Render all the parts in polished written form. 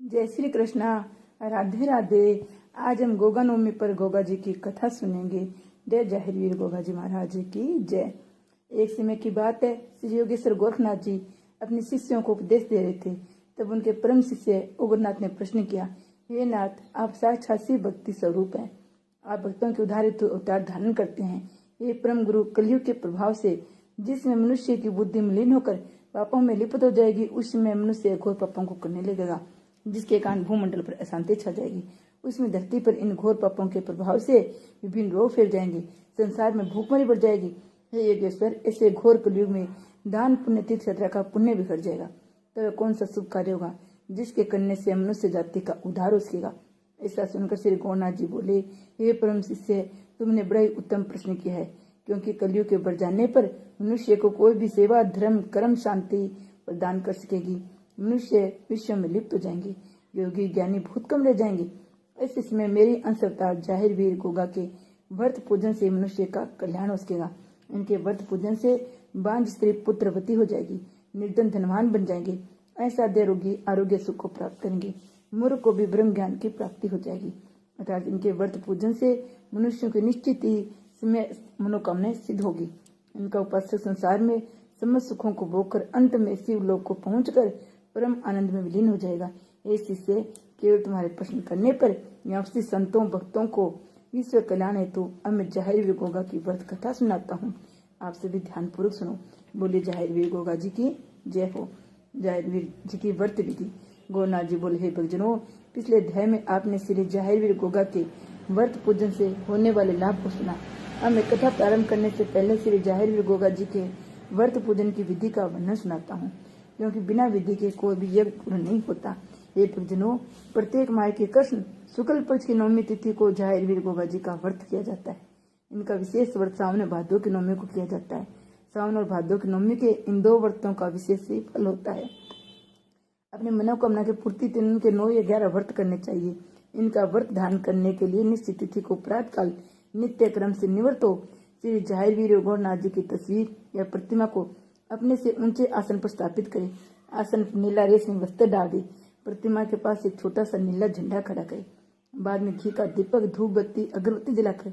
जय श्री कृष्णा। राधे राधे। आज हम गोगा नवमी पर गोगा जी की कथा सुनेंगे। जय जाहिरवीर गोगा जी महाराज की जय। एक समय की बात है, श्री योगेश्वर गोरखनाथ जी अपने शिष्यों को उपदेश दे रहे थे। तब उनके परम शिष्य उग्रनाथ ने प्रश्न किया, हे नाथ, आप साक्षात शिव भक्ति स्वरूप हैं। आप भक्तों के उदारित अवतार धारण करते हैं। ये परम गुरु, कलयुग के प्रभाव से जिसमें मनुष्य की बुद्धि मलिन होकर पापों में लिप्त हो जाएगी, उसमें मनुष्य घोर पापों को करने लगेगा, जिसके कारण भूमंडल पर अशांति छा जाएगी। उसमें धरती पर इन घोर पापों के प्रभाव से विभिन्न रोग फैल जाएंगे, संसार में भूखमरी बढ़ जाएगी। हे योगेश्वर, ऐसे घोर कलयुग में दान पुण्य तीर्थ यात्रा का पुण्य बिखर जाएगा। तो कौन सा शुभ कार्य होगा जिसके करने से मनुष्य जाति का उद्धार हो सकेगा। ऐसा सुनकर श्री गौरनाथ जी बोले, हे परम शिष्य, तुमने बड़ा ही उत्तम प्रश्न किया है, क्योंकि कलयुग के बढ़ जाने पर मनुष्य को कोई भी सेवा, धर्म, कर्म, शांति प्रदान कर सकेगी। मनुष्य विश्व में लिप्त हो जाएंगे, योगी ज्ञानी बहुत कम रह जाएंगे। ऐसे समय मेरी अंश अवतार जाहिरवीर गोगा के व्रत पूजन से मनुष्य का कल्याण हो सकेगा। इनके व्रत पूजन से बांझ स्त्री पुत्रवती हो जाएगी, निर्धन धनवान बन जाएंगे, ऐसा दे रोगी आरोग्य सुख को प्राप्त करेंगे, मूर्ख को भी ब्रह्म ज्ञान की प्राप्ति हो जाएगी। अर्थात इनके व्रत पूजन से मनुष्यों की निश्चित ही समय मनोकामनाएं सिद्ध होगी। इनका उपासक संसार में समस्त सुखों को भोगकर अंत में शिव लोक को पहुंचकर परम आनंद में विलीन हो जाएगा। हे शिष्य, केवल तुम्हारे प्रश्न करने पर यहाँ संतों भक्तों को ईश्वर कल्याण हेतु अब मैं जाहिरवीर गोगा की व्रत कथा सुनाता हूँ। आप सभी ध्यान पूर्वक सुनो। बोले जाहिरवीर गोगा जी की जय हो। जाहिरवीर जी की व्रत विधि। गोरनाथ जी बोले, हे भक्तजनों, पिछले अध्याय में आपने श्री जाहिरवीर गोगा के व्रत पूजन से होने वाले लाभ को सुना। अब मैं कथा प्रारंभ करने से पहले श्री जाहिरवीर गोगा जी के व्रत पूजन की विधि का वर्णन सुनाता हूँ, क्योंकि बिना विधि के कोई भी यज्ञ पूर्ण नहीं होता। हे भक्तजनों, प्रत्येक माह के कृष्ण शुक्ल पक्ष की नवमी तिथि को जाहिरवीर गोगा जी का व्रत किया जाता है। इनका विशेष व्रत सावन और भादों की नवमी को किया जाता है। सावन और भादों की नवमी के इन दो व्रतों का विशेष फल होता है। अपने मनोकामना की पूर्ति के 9 या 11 व्रत करने चाहिए। इनका व्रत धारण करने के लिए निश्चित तिथि को प्रातः काल नित्य क्रम से निवृत्त हो श्री जाहिरवीर गोरनाथ जी की तस्वीर या प्रतिमा को अपने से ऊंचे आसन पर स्थापित करे। आसन पर नीला रेशमी वस्त्र डाल दे। प्रतिमा के पास एक छोटा सा नीला झंडा खड़ा करे। बाद में घी का दीपक, धूप बत्ती, अगरबत्ती जलाकर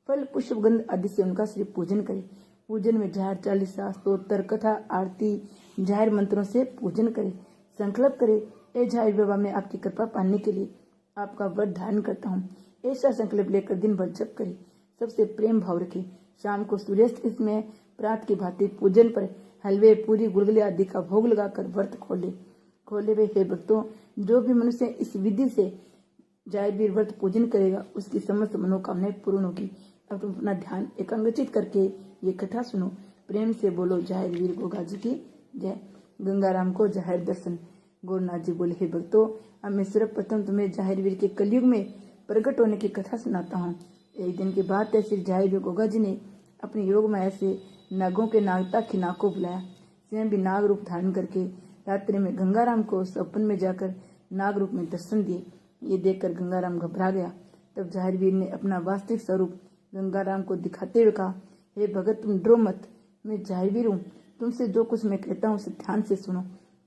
फल, पुष्प, गंध आदि से उनका श्री पूजन करे। पूजन में जाहिर चालीसा, स्तोत्र, कथा, आरती, जाहिर मंत्रों से पूजन करे। संकल्प करे, ए जाहिर बाबा, मैं आपकी कृपा पाने के लिए आपका व्रत धारण करता हूँ। ऐसा संकल्प लेकर दिन भर जप करे। सबसे प्रेम भाव रखे। शाम को सूर्यास्त में प्रात की भांति पूजन पर हलवे, पूरी, गुलगुले आदि का भोग लगाकर व्रत खोले वे। हे भक्तों, जो भी मनुष्य इस विधि से जाहिरवीर व्रत पूजन करेगा, उसकी समस्त मनोकामनाएं पूर्ण होगी। अब तुम अपना ध्यान एकाग्रचित करके ये कथा सुनो। प्रेम से बोलो जाहिरवीर गोगा जी की जय। गंगाराम को जाहिर दर्शन। गोरनाथ जी बोले, हे भक्तों, अब मैं सर्वप्रथम तुम्हें जाहिरवीर के कलयुग में प्रकट होने की कथा सुनाता हूँ। एक दिन की बात है, श्री जाहिरवीर गोगा जी ने अपनी योग माया से नागों के नागता खिनाक को बुलाया। स्वयं भी नाग रूप धारण करके रात्रि में गंगाराम को सपन में जाकर नाग रूप में दर्शन दिए। ये देखकर गंगाराम घबरा गया। तब जाहिरवीर ने अपना वास्तविक स्वरूप गंगाराम को दिखाते हुए कहा, हे भगत, तुम डरो मत, मैं जाहिरवीर हूँ। तुमसे जो कुछ मैं कहता हूँ उसे ध्यान से सुनो।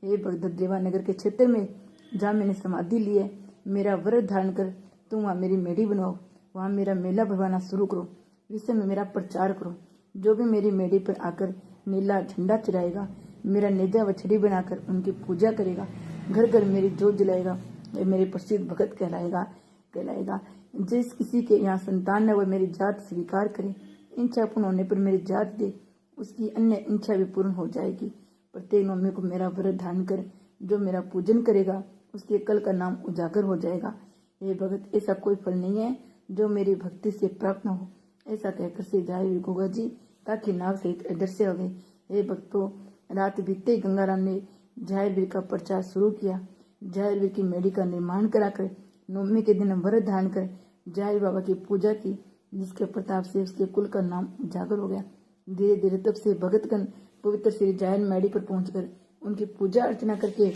हे भगत, देवा नगर के क्षेत्र में जहाँ मैंने समाधि ली है, मेरा व्रत धारण कर तुम वहाँ मेरी मेढ़ी बनवाओ। वहाँ मेरा मेला भरवाना शुरू करो। विश्व में मेरा प्रचार करो। जो भी मेरी मेढ़ी पर आकर नीला झंडा चढ़ाएगा, मेरा नेजा वछड़ी बनाकर उनकी पूजा करेगा, घर घर मेरी जोत जलाएगा, वह मेरे प्रसिद्ध भगत कहलाएगा। जिस किसी के यहाँ संतान है, वह मेरी जात स्वीकार करे। इच्छा पूर्ण होने पर मेरी जात दे, उसकी अन्य इच्छा भी पूर्ण हो जाएगी। प्रत्येक नवमी को मेरा व्रत धारण कर जो मेरा पूजन करेगा, उसके कल का नाम उजागर हो जाएगा। हे भगत, ऐसा कोई फल नहीं है जो मेरी भक्ति से प्राप्त न हो। ऐसा कहकर श्री जाहिरवीर गोगा जी काकी नाग सहित अदृश्य हो गए। हे भक्तों, रात बीतते ही गंगाराम ने जाहिरवीर का प्रचार शुरू किया। जाहिरवीर की मेढ़ी का निर्माण कराकर नवमी के दिन व्रत धारण कर जाहिर बाबा की पूजा की, जिसके प्रताप से उसके कुल का नाम उजागर हो गया। धीरे धीरे तब से भगतगण पवित्र श्री जाहिर मेढ़ी पर पहुंचकर उनकी पूजा अर्चना करके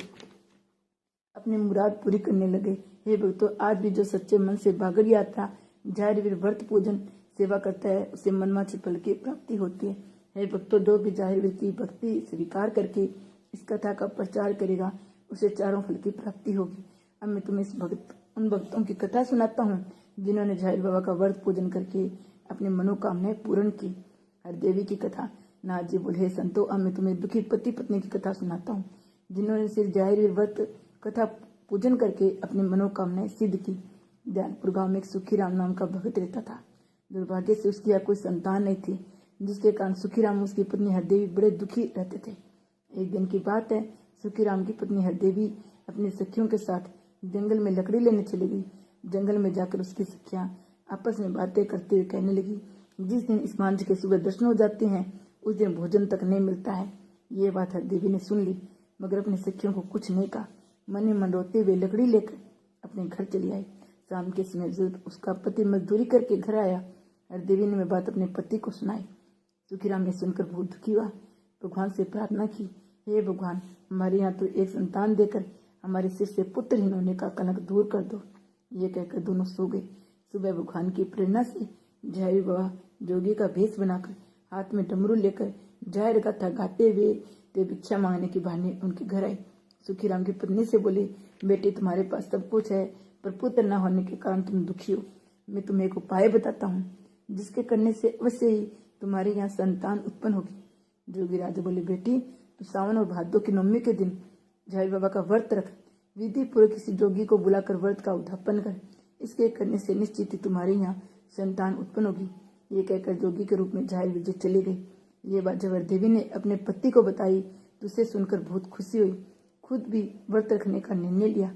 अपनी मुराद पूरी करने लगे। हे भक्तों, आज भी जो सच्चे मन से बागड़ यात्रा जाहिरवीर व्रत पूजन सेवा करता है, उसे मनवांछित फल की प्राप्ति होती है। हे भक्तों, जो भी जाहिरवीर की भक्ति स्वीकार करके इस कथा का प्रचार करेगा, उसे चारों फल की प्राप्ति होगी। अब मैं तुम्हें उन भक्तों की कथा सुनाता हूँ जिन्होंने झाहिर बाबा का व्रत पूजन करके अपनी मनोकामनाएं पूर्ण की। हरदेवी की कथा। नाथ जी बोले, संतो, अब मैं तुम्हें दुखी पति पत्नी की कथा सुनाता हूँ जिन्होंने सिर्फ झाहिर व्रत कथा पूजन करके अपनी मनोकामनाएं सिद्ध की। ध्यानपुर गांव में एक सुखीराम नाम का भक्त रहता था। दुर्भाग्य से उसकी कोई संतान नहीं थी, जिसके कारण सुखीराम उसकी पत्नी हरदेवी बड़े दुखी रहते थे। एक दिन की बात है, सुखीराम की पत्नी हरदेवी अपनी सखियों के साथ जंगल में लकड़ी लेने चली गई। जंगल में जाकर उसकी सखियां आपस में बातें करते हुए कहने लगी, जिस दिन इस मांझ के सुबह दर्शन हो जाते हैं उस दिन भोजन तक नहीं मिलता है। ये बात हरदेवी ने सुन ली, मगर अपनी सखियों को कुछ नहीं कहा। मन ही मन रोते हुए लकड़ी लेकर अपने घर चली आई। शाम के समय जब उसका पति मजदूरी करके घर आया, हरदेवी ने बात अपने पति को सुनाई। सुखीराम ने सुनकर बहुत दुखी हुआ। भगवान से प्रार्थना की, हे भगवान, हमारे यहाँ तो एक संतान देकर हमारे सिर से पुत्रहीन होने का कलंक दूर कर दो। ये कहकर दोनों सो गए। सुबह भगवान की प्रेरणा से झाहिर बाबा जोगी का भेष बनाकर हाथ में डमरू लेकर झाहिर गाथा गाते हुए ते भिक्षा मांगने के बहाने उनके घर आए। सुखीराम की पत्नी से बोले, बेटी, तुम्हारे पास सब कुछ है, पर पुत्र न होने के कारण तुम दुखी हो। मैं तुम्हें एक उपाय बताता हूँ, जिसके करने से अवश्य ही तुम्हारे यहाँ संतान उत्पन्न होगी। जोगी राजा बोले, बेटी, तो सावन और भादों की नवमी के दिन झाहिर बाबा का व्रत रख, विधि पूर्वक किसी जोगी को बुलाकर व्रत का उद्यापन कर। इसके करने से निश्चित ही तुम्हारे यहाँ संतान उत्पन्न होगी। ये कहकर जोगी के रूप में झाहिर विजय चले गए। ये बात जब हरदेवी ने अपने पति को बताई तो उसे सुनकर बहुत खुशी हुई। खुद भी व्रत रखने का निर्णय लिया।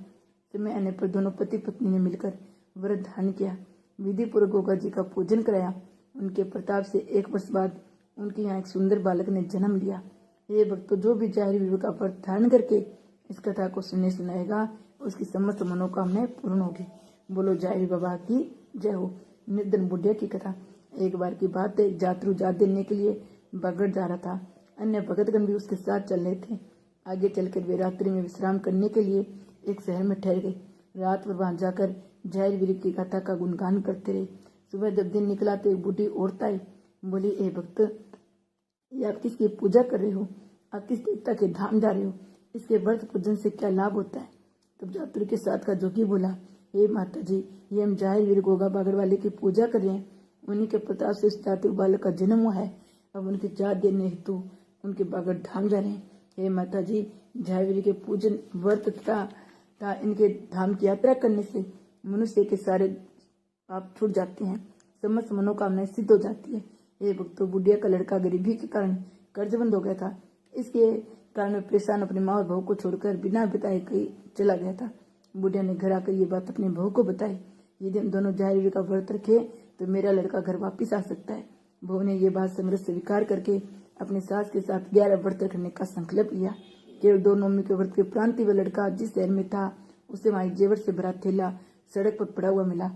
समय आने पर दोनों पति पत्नी ने मिलकर व्रत धारण किया। विधि पूर्वक गोगा जी का पूजन कराया। उनके प्रताप से 1 वर्ष बाद उनके यहाँ एक सुंदर बालक ने जन्म लिया। ये भक्त जो भी झाहिर बाबा का व्रत धारण करके इस कथा को सुनाएगा, उसकी समस्त मनोकामनाएं पूर्ण होगी। बोलो झाहिर बाबा की जय हो। निर्धन बुढ़िया की कथा। एक बार की बात है, एक जातरू जात देने के लिए बगड़ जा रहा था। अन्य भगतगण भी उसके साथ चल रहे थे। आगे चलकर वे रात्रि में विश्राम करने के लिए एक शहर में ठहर गए। रात भर वहां जाकर झाहिर वीर की कथा का गुणगान करते रहे। सुबह जब दिन निकला तो एक बूढ़ी औरत आई। बोली, ए भक्त, ये आप किसकी पूजा कर रहे हो? आप किस देवता के धाम जा रहे हो? इसके व्रत पूजन से क्या लाभ होता है? तब जातरू के साथ का जोगी बोला, हे माता जी, ये हम झाहिर वीर गोगा बागड़ वाले की पूजा कर रहे हैं। उन्हीं के प्रताप से इस जातरू बालक का जन्म हुआ है। अब उनकी जात देने हेतु उनके बागड़ धाम जा रहे हैं। हे माता जी, झाहिर वीर के पूजन व्रत तथा इनके धाम की यात्रा करने से मनुष्य के सारे पाप छूट जाते हैं, समस्त मनोकामनाएं सिद्ध हो जाती है। ये भक्तों, बुढ़िया का लड़का गरीबी के कारण कर्जबंद हो गया था। इसके कारण में परेशान अपनी माँ और बहू को छोड़कर बिना बताए कहीं चला गया था। बुढ़िया ने घर आकर ये बात अपनी बहू को बताई। यदि हम दोनों झाहिर वीर का व्रत रखे तो मेरा लड़का घर वापिस आ सकता है। बहू ने ये बात समृद्ध स्वीकार करके अपनी सास के साथ 11 व्रत रखने का संकल्प लिया। केवल 2 नवमी के व्रत के प्रांति वह लड़का जिस शहर में था उसे वहां जेवर से भरा थैला सड़क पर पड़ा हुआ मिला।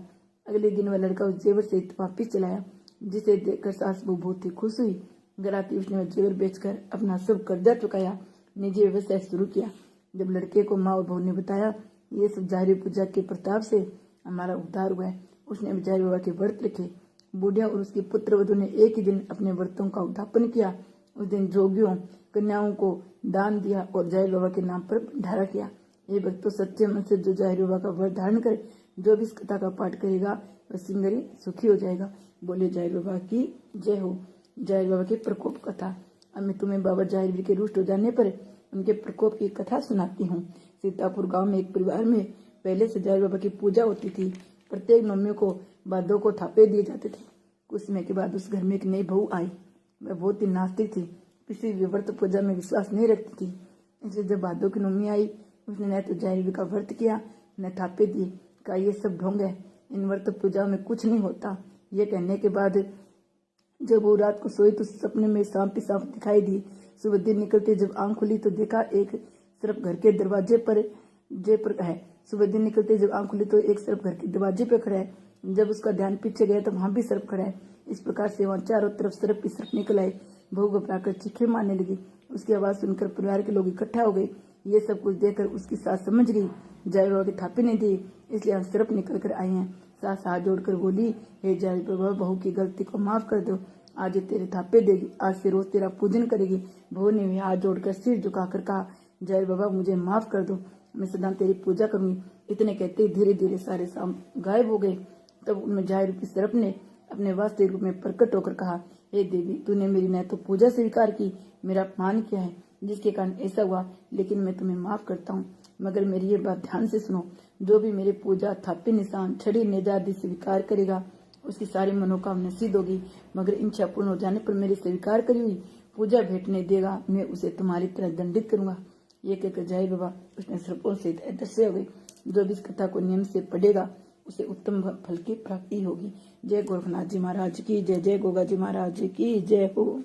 अगले दिन वह लड़का उस जेवर से वापिस चलाया, जिसे देखकर सास बहू बहुत ही खुश हुई। घर आती उसने वह जेवर बेचकर अपना सब कर्जा चुकाया, निजी व्यवसाय शुरू किया। जब लड़के को माँ और बहू ने बताया, ये सब झाहिर पूजा के प्रताप से हमारा उद्धार हुआ है, उसने झाहिर बाबा के व्रत रखे। बुढ़िया और उसकी पुत्र वधू ने एक ही दिन अपने व्रतों का उद्यापन किया। उस दिन जोगियों कन्याओं को दान दिया और झाहिर बाबा के नाम पर भंडारा किया। ये भक्तों, सच्चे मन से जो झाहिर बाबा का व्रत धारण कर जो भी इस कथा का पाठ करेगा वह सिंगरी सुखी हो जाएगा। बोले झाहिर बाबा की जय हो। झाहिर बाबा की प्रकोप कथा। अब मैं तुम्हें बाबा झाहिर वीर के रुष्ट हो जाने पर उनके प्रकोप की कथा सुनाती हूँ। सीतापुर गांव में एक परिवार में पहले से झाहिर बाबा की पूजा होती थी। प्रत्येक नवमी को भादों को थापे दिए जाते थे। कुछ समय के बाद उस घर में एक नई बहू आई। वह बहुत ही नास्तिक थी, किसी भी व्रत पूजा में विश्वास नहीं रखती थी। इसलिए जब भादों की नवमी आई, उसने न तो झाहिर वीर का व्रत किया न थापे दिए। कहा, ये सब ढोंग है, इन व्रत पूजा में कुछ नहीं होता। ये कहने के बाद जब वो रात को सोई तो सपने में सांप दिखाई दी। सुबह दिन निकलते जब आंख खुली तो देखा एक सरफ घर के दरवाजे पर है। सुबह दिन निकलते जब आंख खुली तो एक सरफ घर के दरवाजे पर खड़ा है। जब उसका ध्यान पीछे गया तो वहां भी सरफ खड़ा है। इस प्रकार से वहां चारों तरफ सरफ ही सरफ निकल आए। बहू घबराकर चीखें मारने लगी। उसकी आवाज सुनकर परिवार के लोग इकट्ठा हो गए। ये सब कुछ देखकर उसकी सास समझ गई झाहिर बाबा की थापे नहीं दी, इसलिए हम सरफ निकल कर आए हैं। सास हाथ जोड़कर बोली, हे झाहिर बाबा, बहू की गलती को माफ कर दो। आज तेरे थापे देगी, आज से रोज तेरा पूजन करेगी। बहू ने भी हाथ जोड़कर सिर झुकाकर कहा, झाहिर बाबा, मुझे माफ कर दो, मैं सदा तेरी पूजा करूंगी। इतने कहते ही धीरे धीरे सारे सांप गायब हो गए। तब उनमें जाय रूपी सर्प ने अपने वास्तविक रूप में प्रकट होकर कहा, हे देवी, तूने मेरी न तो पूजा स्वीकार की, मेरा अपमान किया है, जिसके कारण ऐसा हुआ, लेकिन मैं तुम्हें माफ करता हूँ। मगर मेरी ये बात ध्यान से सुनो, जो भी मेरी पूजा, थापी, निशान, छड़ी, नेजा आदि स्वीकार करेगा, उसकी सारी मनोकामना सिद्ध होगी। मगर इच्छा पूर्ण हो जाने पर मेरी स्वीकार करी हुई पूजा भेंट नहीं देगा, मैं उसे तुम्हारी तरह दंडित करूंगा। ये कहकर जय बाबा उसने सर्पों से अदृश्य हो गई। जो भी इस कथा को नियम से पढ़ेगा उसे उत्तम फल की प्राप्ति होगी। जय गोरखनाथ जी महाराज की जय। जय गोगा जी महाराज की जय हो।